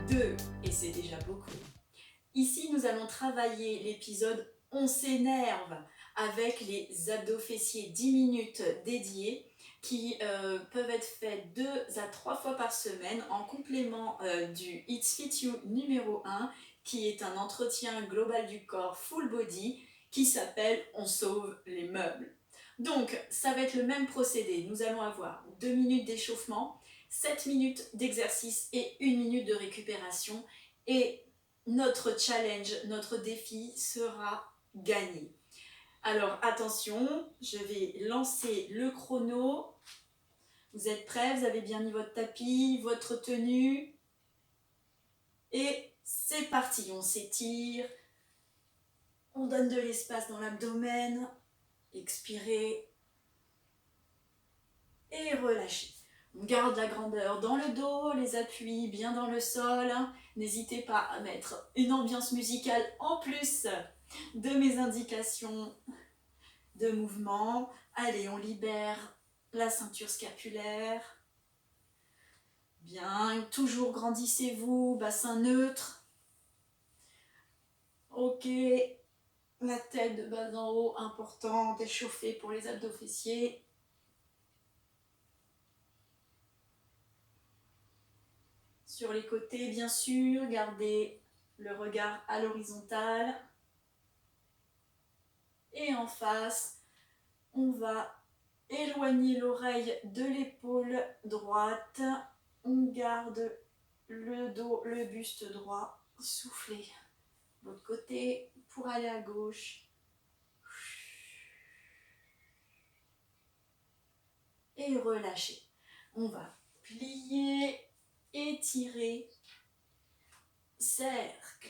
2 et c'est déjà beaucoup. Ici, nous allons travailler l'épisode « On s'énerve » avec les abdos fessiers 10 minutes dédiés qui peuvent être faits 2 à 3 fois par semaine en complément du It's Fit You numéro 1 qui est un entretien global du corps full body qui s'appelle « On sauve les meubles ». Donc, ça va être le même procédé. Nous allons avoir 2 minutes d'échauffement, 7 minutes d'exercice et 1 minute de récupération. Et notre challenge, notre défi sera gagné. Alors attention, je vais lancer le chrono. Vous êtes prêts? Vous avez bien mis votre tapis, votre tenue. Et c'est parti, on s'étire. On donne de l'espace dans l'abdomen. Expirez. Et relâchez. On garde la grandeur dans le dos, les appuis bien dans le sol. N'hésitez pas à mettre une ambiance musicale en plus de mes indications de mouvement. Allez, on libère la ceinture scapulaire. Bien, toujours grandissez-vous, bassin neutre. Ok, la tête de bas en haut, important d'échauffer pour les abdos fessiers. Sur les côtés, bien sûr, gardez le regard à l'horizontale. Et en face, on va éloigner l'oreille de l'épaule droite. On garde le dos, le buste droit. Soufflez. L'autre côté pour aller à gauche. Et relâchez. On va plier, étirer, cercle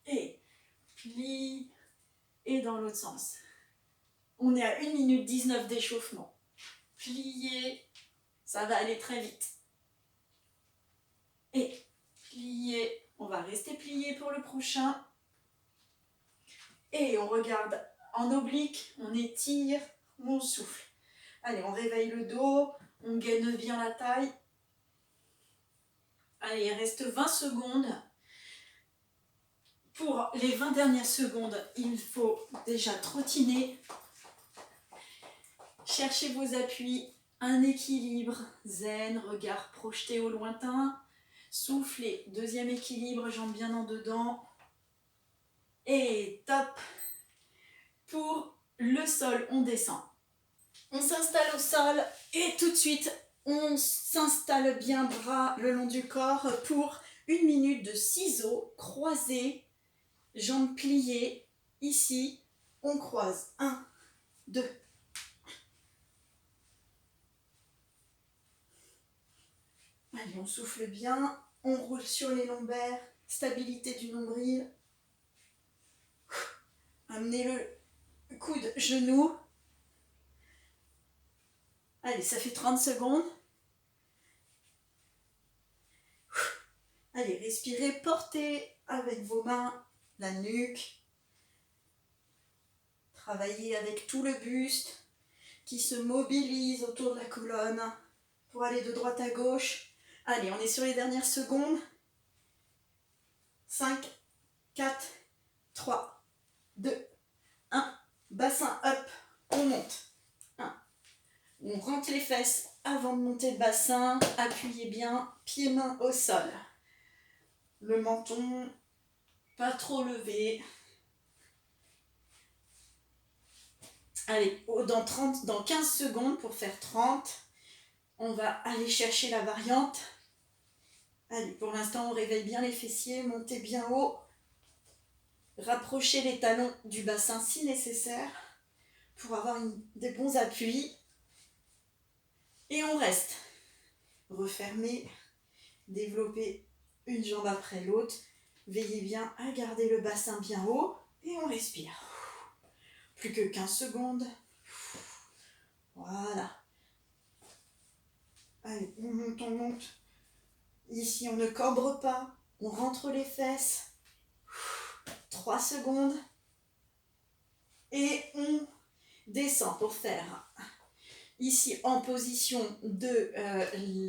et plie. Et dans l'autre sens. On est à 1 minute 19 d'échauffement. Pliez, ça va aller très vite. Et pliez, on va rester plié pour le prochain. Et on regarde en oblique, on étire, on souffle. Allez, on réveille le dos, on gaine bien la taille. Allez, il reste 20 secondes. Pour les 20 dernières secondes, il faut déjà trottiner. Cherchez vos appuis, un équilibre, zen, regard projeté au lointain. Soufflez, deuxième équilibre, jambes bien en dedans. Et top. Pour le sol, on descend. On s'installe au sol et tout de suite, on s'installe bien bras le long du corps pour 1 minute de ciseaux croisés. Jambes pliées, ici, on croise. 1, 2. Allez, on souffle bien, on roule sur les lombaires, stabilité du nombril. Amenez le coude, genou. Allez, ça fait 30 secondes. Allez, respirez, portez avec vos mains la nuque. Travaillez avec tout le buste qui se mobilise autour de la colonne pour aller de droite à gauche. Allez, on est sur les dernières secondes. 5, 4, 3, 2, 1. Bassin up, on monte. 1. On rentre les fesses avant de monter le bassin. Appuyez bien, pieds-mains au sol. Le menton, pas trop levé. Allez, dans 15 secondes pour faire 30, on va aller chercher la variante. Allez, pour l'instant, on réveille bien les fessiers, montez bien haut. Rapprochez les talons du bassin si nécessaire pour avoir des bons appuis. Et on reste. Refermez, développez une jambe après l'autre. Veillez bien à garder le bassin bien haut et on respire. Plus que 15 secondes. Voilà. Allez, on monte, on monte. Ici, on ne cambre pas. On rentre les fesses. 3 secondes. Et on descend pour faire ici en position de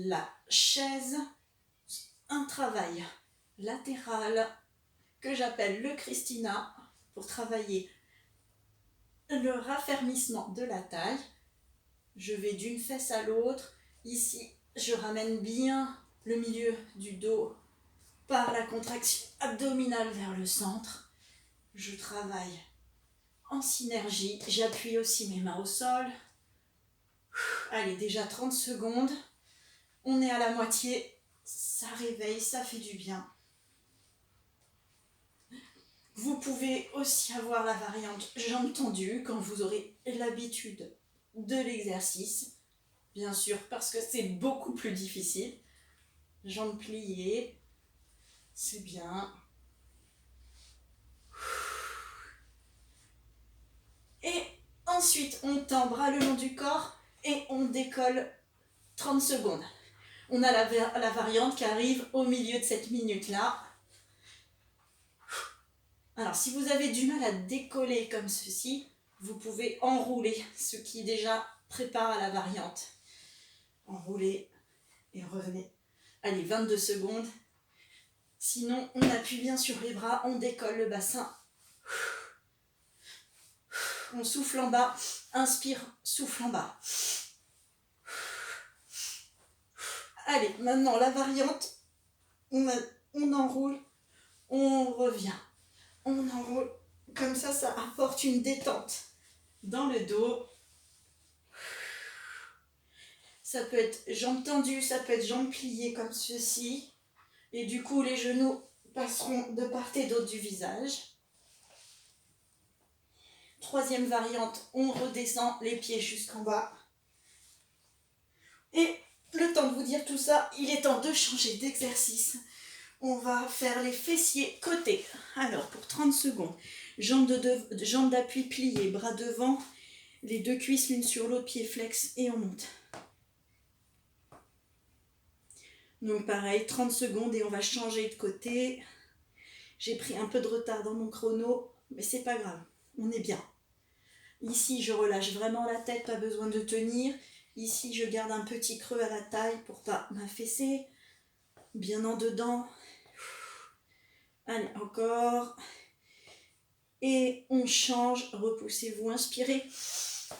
la chaise un travail latéral que j'appelle le Christina pour travailler le raffermissement de la taille. Je vais d'une fesse à l'autre. Ici, je ramène bien le milieu du dos par la contraction abdominale vers le centre. Je travaille en synergie. J'appuie aussi mes mains au sol. Allez, déjà 30 secondes. On est à la moitié. Ça réveille, ça fait du bien. Vous pouvez aussi avoir la variante jambes tendues quand vous aurez l'habitude de l'exercice. Bien sûr, parce que c'est beaucoup plus difficile. Jambes pliées, c'est bien. Et ensuite, on tend bras le long du corps et on décolle 30 secondes. On a la variante qui arrive au milieu de cette minute-là. Alors, si vous avez du mal à décoller comme ceci, vous pouvez enrouler, ce qui déjà prépare à la variante. Enroulez et revenez. Allez, 22 secondes. Sinon, on appuie bien sur les bras, on décolle le bassin. On souffle en bas, inspire, souffle en bas. Allez, maintenant la variante, on enroule, on revient. On enroule, comme ça apporte une détente dans le dos. Ça peut être jambes tendues, ça peut être jambes pliées comme ceci. Et du coup, les genoux passeront de part et d'autre du visage. Troisième variante, on redescend les pieds jusqu'en bas. Et le temps de vous dire tout ça, il est temps de changer d'exercice. On va faire les fessiers côté. Alors, pour 30 secondes, jambes d'appui pliées, bras devant, les deux cuisses l'une sur l'autre, pieds flex et on monte. Donc pareil, 30 secondes et on va changer de côté. J'ai pris un peu de retard dans mon chrono, mais c'est pas grave, on est bien. Ici, je relâche vraiment la tête, pas besoin de tenir. Ici, je garde un petit creux à la taille pour pas m'affaisser. Bien en dedans. Allez, encore. Et on change, repoussez-vous, inspirez.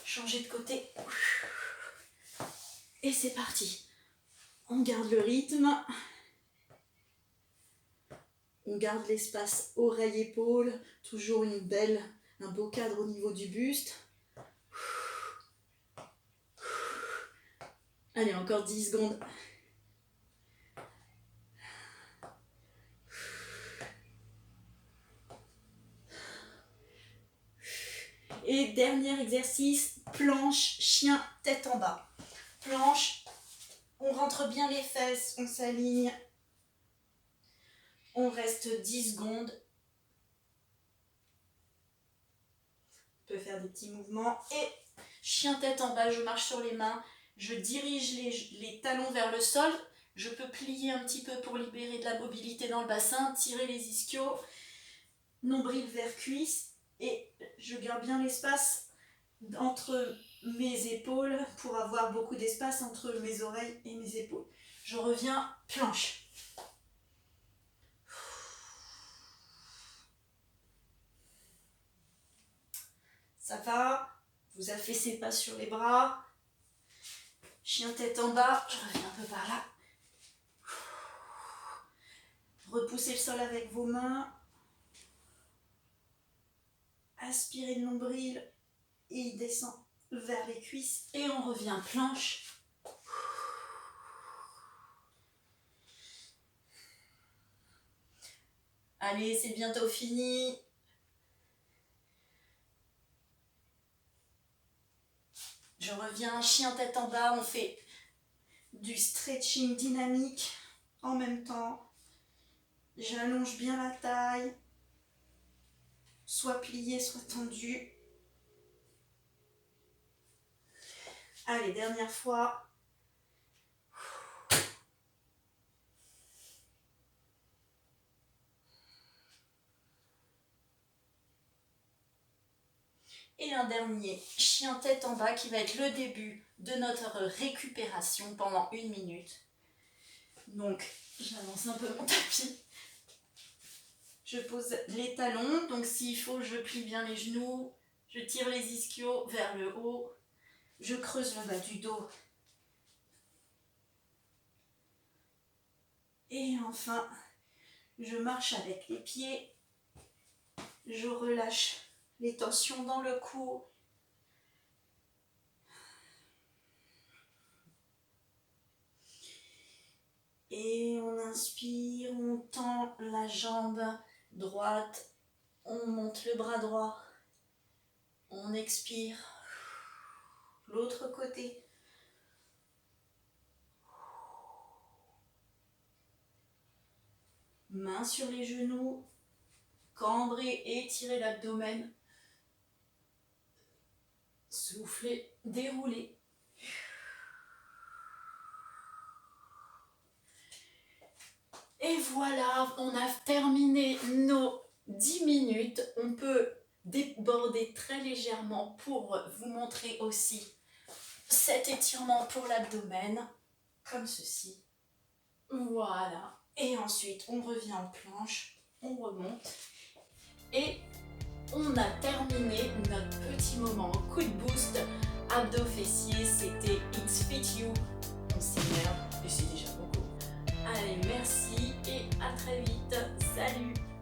Changez de côté. Et c'est parti. On garde le rythme. On garde l'espace oreille-épaule. Toujours un beau cadre au niveau du buste. Allez, encore 10 secondes. Et dernier exercice, planche, chien, tête en bas. Planche, on rentre bien les fesses, on s'aligne. On reste 10 secondes. On peut faire des petits mouvements. Et chien, tête en bas, je marche sur les mains. Je dirige les talons vers le sol. Je peux plier un petit peu pour libérer de la mobilité dans le bassin, tirer les ischios, nombril vers cuisse. Et je garde bien l'espace entre mes épaules pour avoir beaucoup d'espace entre mes oreilles et mes épaules. Je reviens, planche. Ça va, vous affaissez pas sur les bras. Chien tête en bas, je reviens un peu par là. Repoussez le sol avec vos mains. Aspirez le nombril et il descend vers les cuisses. Et on revient planche. Allez, c'est bientôt fini. Je reviens, chien tête en bas, on fait du stretching dynamique en même temps. J'allonge bien la taille, soit pliée, soit tendue. Allez, dernière fois. Et un dernier, chien tête en bas, qui va être le début de notre récupération pendant 1 minute. Donc, j'avance un peu mon tapis. Je pose les talons, donc s'il faut, je plie bien les genoux, je tire les ischios vers le haut, je creuse le bas du dos. Et enfin, je marche avec les pieds, je relâche les tensions dans le cou. Et on inspire, on tend la jambe droite, on monte le bras droit, on expire, l'autre côté. Main sur les genoux, cambrez, étirez l'abdomen. Soufflez, déroulez. Et voilà, on a terminé nos 10 minutes. On peut déborder très légèrement pour vous montrer aussi cet étirement pour l'abdomen, comme ceci. Voilà. Et ensuite, on revient en planche, on remonte. Et on a terminé notre petit moment coup de boost abdos fessiers. C'était It's Fit You. On s'énerve et c'est déjà beaucoup. Allez, merci et à très vite. Salut!